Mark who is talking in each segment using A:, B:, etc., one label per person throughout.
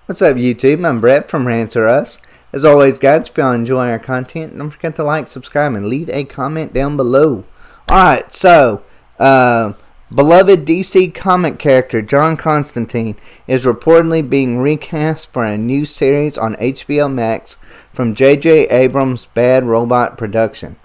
A: What's up, YouTube? I'm Brett from Rants or Us. As always, guys, if y'all enjoy our content, don't forget to like, subscribe, and leave a comment down below. Alright, so, beloved DC comic character John Constantine is reportedly being recast for a new series on HBO Max from J.J. Abrams' Bad Robot production.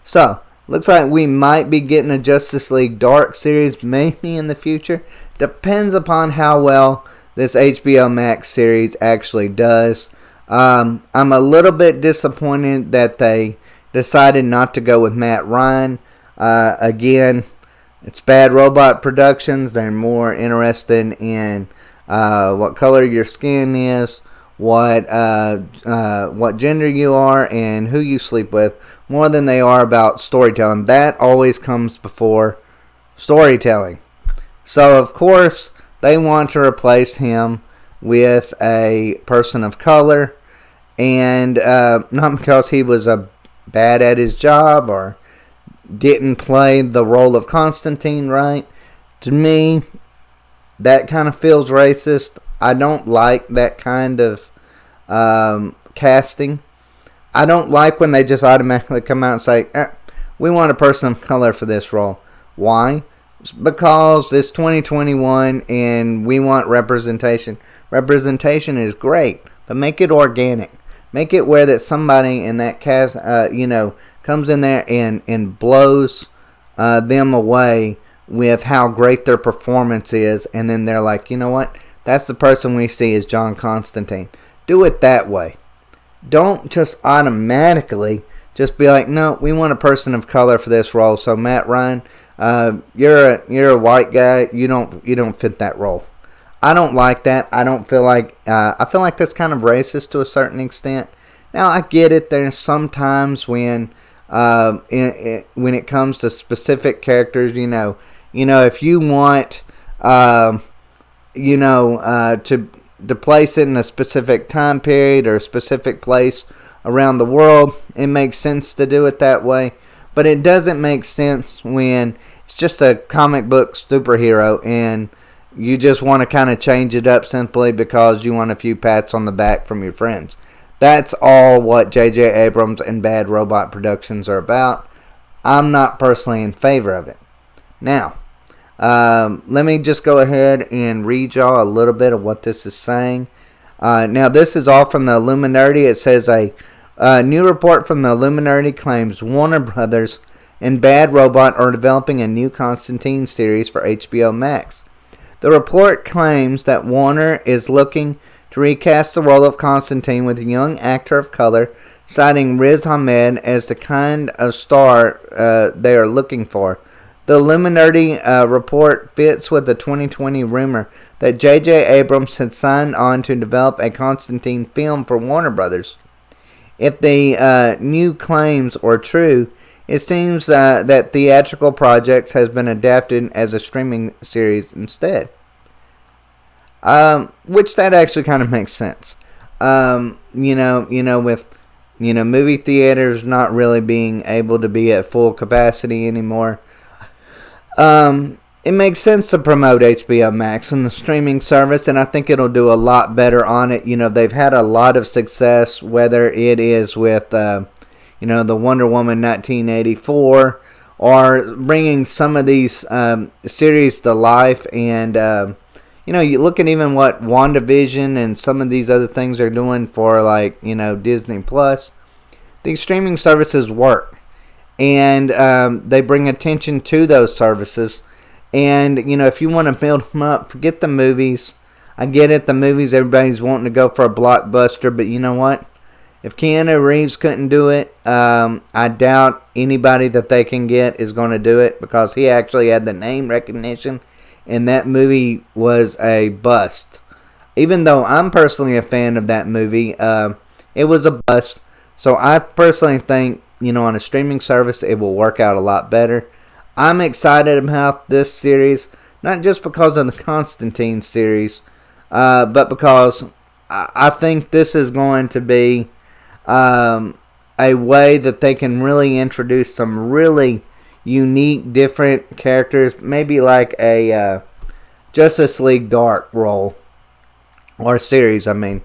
A: So, looks like we might be getting a Justice League Dark series maybe in the future. Depends upon how well this HBO Max series actually does. I'm a little bit disappointed that they decided not to go with Matt Ryan. Again, it's Bad Robot Productions. They're more interested in what color your skin is, what gender you are, and who you sleep with, more than they are about storytelling. That always comes before storytelling. So, of course, they want to replace him with a person of color, and not because he was bad at his job or didn't play the role of Constantine right. To me, that kind of feels racist. I don't like that kind of casting. I don't like when they just automatically come out and say, we want a person of color for this role. Why? Because it's 2021 and we want representation. Representation is great, but make it organic. Make it where that somebody in that cast, comes in there and blows them away with how great their performance is, and then they're like, you know what? That's the person we see as John Constantine. Do it that way. Don't just automatically just be like, no, we want a person of color for this role. So Matt Ryan, you're a white guy. You don't fit that role. I don't like that. I don't feel like I feel like that's kind of racist to a certain extent. Now I get it. There's sometimes when it comes to specific characters, if you want to place it in a specific time period or a specific place around the world, it makes sense to do it that way. But it doesn't make sense when it's just a comic book superhero and you just want to kind of change it up simply because you want a few pats on the back from your friends. That's all what J.J. Abrams and Bad Robot Productions are about. I'm not personally in favor of it. Now, let me just go ahead and read y'all a little bit of what this is saying. Now, this is all from the Illuminati. It says a new report from the Illuminati claims Warner Brothers and Bad Robot are developing a new Constantine series for HBO Max. The report claims that Warner is looking to recast the role of Constantine with a young actor of color, citing Riz Ahmed as the kind of star they are looking for. The Illuminati report fits with the 2020 rumor that J.J. Abrams had signed on to develop a Constantine film for Warner Brothers. If the new claims are true, it seems that theatrical projects has been adapted as a streaming series instead. Which that actually kind of makes sense. With movie theaters not really being able to be at full capacity anymore, it makes sense to promote HBO Max and the streaming service, and I think it'll do a lot better on it. They've had a lot of success, whether it is with, the Wonder Woman 1984, or bringing some of these series to life, and, you look at even what WandaVision and some of these other things are doing for, Disney Plus. These streaming services work, and they bring attention to those services. And, if you want to build them up, forget the movies. I get it, the movies, everybody's wanting to go for a blockbuster, but you know what? If Keanu Reeves couldn't do it, I doubt anybody that they can get is going to do it, because he actually had the name recognition, and that movie was a bust. Even though I'm personally a fan of that movie, it was a bust. So I personally think, on a streaming service, it will work out a lot better. I'm excited about this series, not just because of the Constantine series, but because I think this is going to be a way that they can really introduce some really unique, different characters, maybe like a Justice League Dark role, or series. I mean,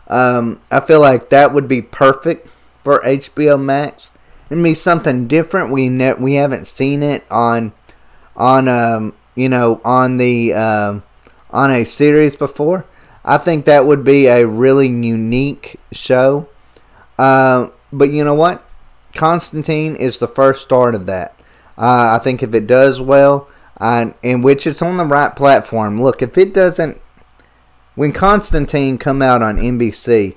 A: I feel like that would be perfect for HBO Max. It'd be something different. We haven't seen it on on the on a series before. I think that would be a really unique show. But you know what? Constantine is the first start of that. I think if it does well, in which it's on the right platform. Look, if it doesn't, when Constantine come out on NBC,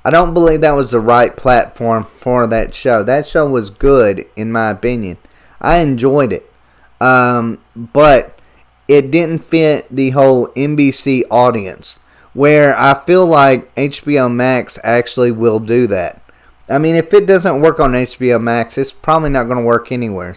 A: I don't believe that was the right platform for that show. That show was good, in my opinion. I enjoyed it. But it didn't fit the whole NBC audience, where I feel like HBO Max actually will do that. I mean, if it doesn't work on HBO Max, it's probably not going to work anywhere.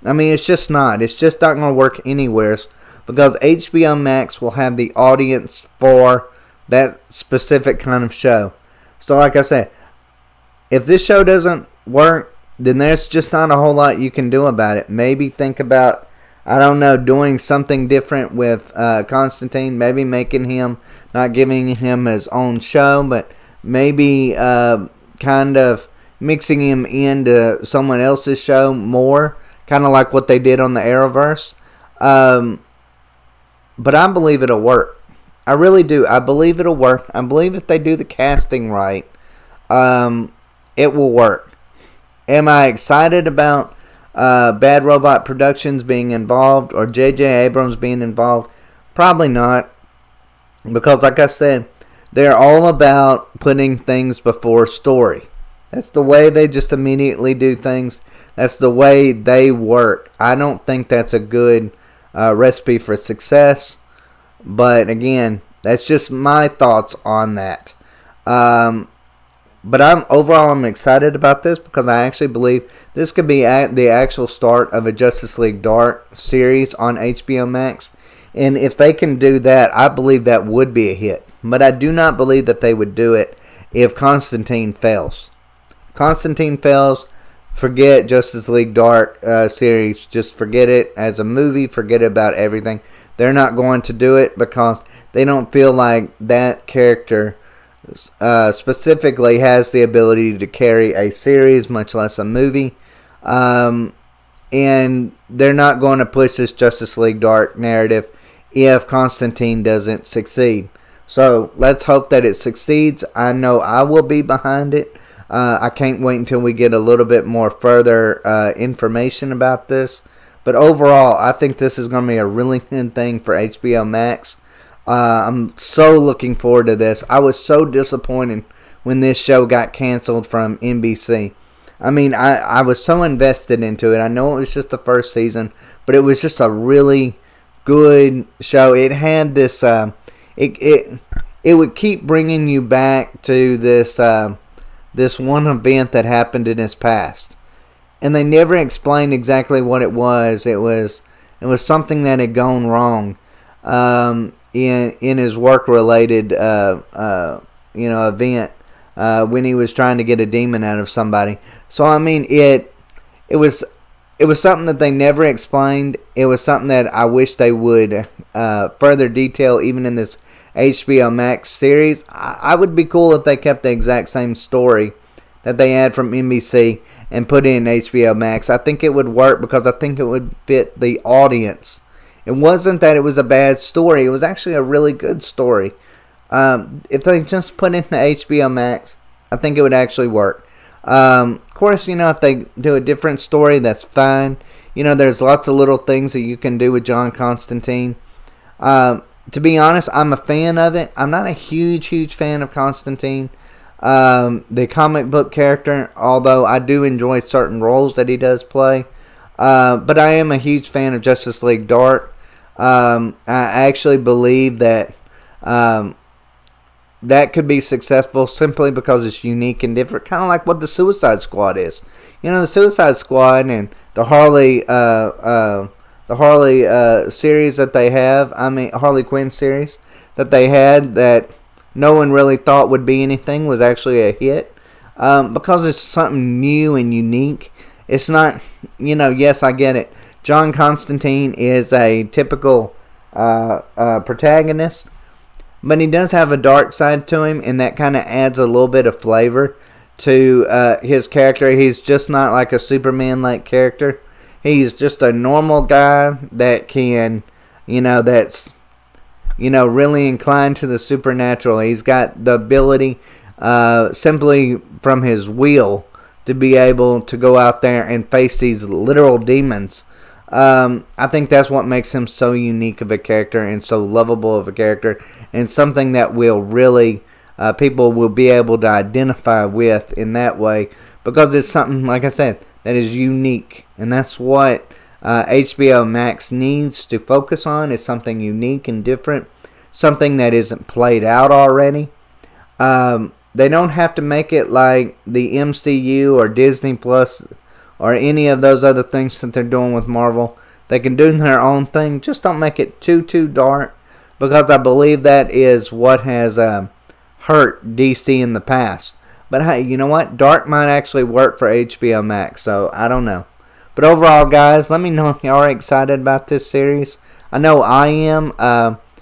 A: I mean, it's just not. It's just not going to work anywhere because HBO Max will have the audience for that specific kind of show. So, like I said, if this show doesn't work, then there's just not a whole lot you can do about it. Maybe think about, I don't know, doing something different with Constantine. Maybe making him, not giving him his own show, but maybe kind of mixing him into someone else's show more. Kind of like what they did on the Arrowverse. But I believe it'll work. I really do. I believe it'll work. I believe if they do the casting right, it will work. Am I excited about Bad Robot Productions being involved or J.J. Abrams being involved? Probably not. Because like I said, they're all about putting things before story. That's the way they just immediately do things. That's the way they work. I don't think that's a good recipe for success. But again, that's just my thoughts on that. But I'm excited about this because I actually believe this could be the actual start of a Justice League Dark series on HBO Max. And if they can do that, I believe that would be a hit. But I do not believe that they would do it if Constantine fails. Constantine fails, forget Justice League Dark series. Just forget it as a movie. Forget about everything. They're not going to do it because they don't feel like that character specifically has the ability to carry a series, much less a movie. And they're not going to push this Justice League Dark narrative if Constantine doesn't succeed. So let's hope that it succeeds. I know I will be behind it. I can't wait until we get a little bit more further information about this. But overall, I think this is going to be a really good thing for HBO Max. I'm so looking forward to this. I was so disappointed when this show got canceled from NBC. I mean, I was so invested into it. I know it was just the first season, but it was just a really good show. It had this... It would keep bringing you back to this this one event that happened in his past, and they never explained exactly what it was. It was something that had gone wrong in his work related event when he was trying to get a demon out of somebody. So I mean it was something that they never explained. It was something that I wish they would further detail even in this HBO Max series. I would be cool if they kept the exact same story that they had from NBC and put it in HBO Max. I think it would work because I think it would fit the audience. It wasn't that it was a bad story. It was actually a really good story. If they just put it in the HBO Max, I think it would actually work. Of course, if they do a different story, that's fine. There's lots of little things that you can do with John Constantine. To be honest, I'm a fan of it. I'm not a huge fan of Constantine, the comic book character, although I do enjoy certain roles that he does play. But I am a huge fan of Justice League Dark. I actually believe that that could be successful simply because it's unique and different, kind of like what the Suicide Squad is. The Suicide Squad and the Harley series that they have, Harley Quinn series that they had that no one really thought would be anything, was actually a hit because it's something new and unique. It's not, yes, I get it. John Constantine is a typical protagonist, but he does have a dark side to him, and that kind of adds a little bit of flavor to his character. He's just not like a Superman-like character. He's just a normal guy that can, that's, really inclined to the supernatural. He's got the ability, simply from his will, to be able to go out there and face these literal demons. I think that's what makes him so unique of a character and so lovable of a character, and something that will really, people will be able to identify with in that way, because it's something, like I said, that is unique, and that's what HBO Max needs to focus on, is something unique and different, something that isn't played out already. They don't have to make it like the MCU or Disney Plus or any of those other things that they're doing with Marvel. They can do their own thing. Just don't make it too dark, because I believe that is what has hurt DC in the past. But hey, you know what? Dark might actually work for HBO Max, so I don't know. But overall, guys, let me know if y'all are excited about this series. I know I am.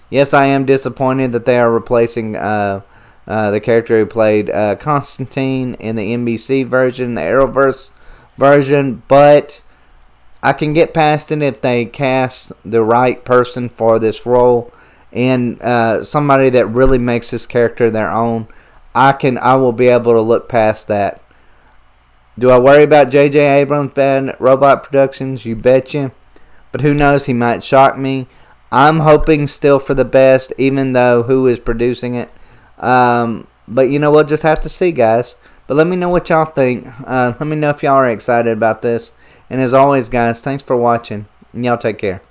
A: Yes, I am disappointed that they are replacing the character who played Constantine in the NBC version, the Arrowverse version, but I can get past it if they cast the right person for this role, and somebody that really makes this character their own. I will be able to look past that. Do I worry about J.J. Abrams' bad robot productions? You betcha. But who knows? He might shock me. I'm hoping still for the best, even though who is producing it. But we'll just have to see, guys. But let me know what y'all think. Let me know if y'all are excited about this. And as always, guys, thanks for watching. And y'all take care.